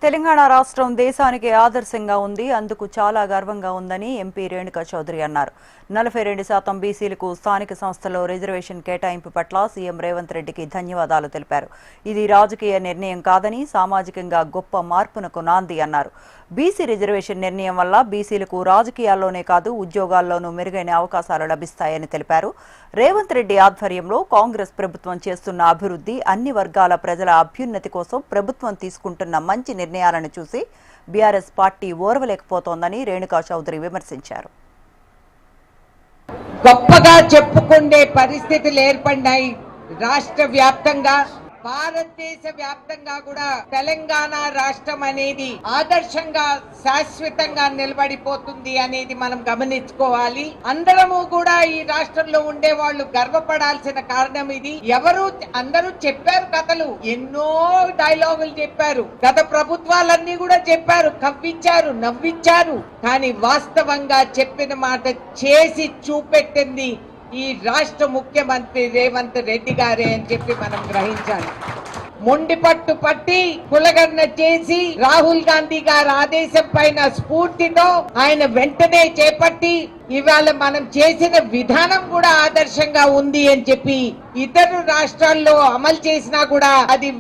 తెలంగాణ రాష్ట్రం దేశానికి ఆదర్శంగా ఉంది, అందుకు చాలా గర్వంగా ఉందని ఎంపీ రేణుకా చౌదరి అన్నారు. 42% బీసీలకు స్థానిక సంస్థల్లో రిజర్వేషన్ కేటాయింపు పట్ల సీఎం రేవంత్ రెడ్డికి ధన్యవాదాలు తెలిపారు. ఇది రాజకీయ నిర్ణయం కాదని, సామాజికంగా గొప్ప మార్పునకు నాంది అన్నారు. బీసీ రిజర్వేషన్ నిర్ణయం వల్ల బీసీలకు రాజకీయాల్లోనే కాదు ఉద్యోగాల్లోనూ మెరుగైన అవకాశాలు లభిస్తాయని తెలిపారు. రేవంత్ రెడ్డి ఆధ్వర్యంలో కాంగ్రెస్ ప్రభుత్వం చేస్తున్న అభివృద్ధి, అన్ని వర్గాల ప్రజల అభ్యున్నతి కోసం ప్రభుత్వం తీసుకుంటున్న మంచి నిర్ణయాలను చూసి బీఆర్ఎస్ పార్టీ ఓర్వలేకపోతోందని రేణుకా చౌదరి విమర్శించారు. గొప్పగా చెప్పుకునే పరిస్థితులు ఏర్పడినాయి. రాష్ట్ర వ్యాప్తంగా, భారతదేశ వ్యాప్తంగా కూడా తెలంగాణ రాష్ట్రం అనేది ఆదర్శంగా శాశ్వతంగా నిలబడిపోతుంది అనేది మనం గమనించుకోవాలి. అందరము కూడా ఈ రాష్ట్రంలో ఉండే వాళ్ళు గర్వపడాల్సిన కారణం ఇది. అందరూ చెప్పారు కథలు, ఎన్నో డైలాగులు చెప్పారు, గత ప్రభుత్వాలన్నీ కూడా చెప్పారు, కవ్వించారు, నవ్వించారు. కానీ వాస్తవంగా చెప్పిన మాట చేసి చూపెట్టింది ఈ రాష్ట్ర ముఖ్యమంత్రి రేవంత్ రెడ్డి గారే అని చెప్పి మనం గ్రహించాలి. మొండి పట్టు పట్టి కులగన్న చేసి రాహుల్ గాంధీ గారి ఆదేశం పైన స్ఫూర్తితో ఆయన వెంటనే చేపట్టి ఇవాళ మనం చేసిన విధానం కూడా ఆదర్శంగా ఉంది అని చెప్పి ఇతర రాష్ట్రాల్లో అమలు చేసినా కూడా అది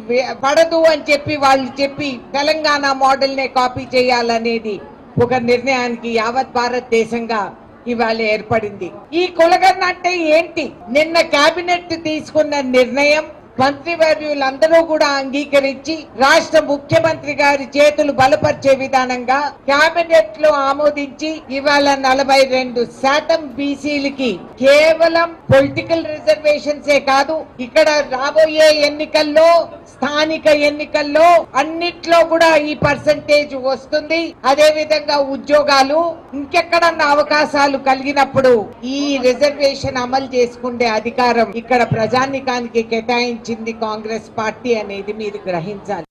పడదు అని చెప్పి వాళ్ళు చెప్పి తెలంగాణ మోడల్ నే కాపీ చేయాలనేది ఒక నిర్ణయానికి యావత్ భారతదేశంగా ఇవాళ ఏర్పడింది. ఈ కులగన్న అంటే ఏంటి? నిన్న కేబినెట్ తీసుకున్న నిర్ణయం మంత్రివర్యులందరూ కూడా అంగీకరించి రాష్ట్ర ముఖ్యమంత్రి గారి చేతులు బలపరిచే విధానంగా కేబినెట్ లో ఆమోదించి ఇవాళ 42% బీసీలకి కేవలం పొలిటికల్ రిజర్వేషన్స్ కాదు, ఇక్కడ రాబోయే ఎన్నికల్లో, స్థానిక ఎన్నికల్లో అన్నిట్లో కూడా ఈ పర్సంటేజ్ వస్తుంది. అదే విధంగా ఉద్యోగాలు, ఇంకెక్కడన్నా అవకాశాలు కలిగినప్పుడు ఈ రిజర్వేషన్ అమలు చేసుకునే అధికారం ఇక్కడ ప్రజానికానికి కేటాయించింది కాంగ్రెస్ పార్టీ అనేది మీరు గ్రహించాలి.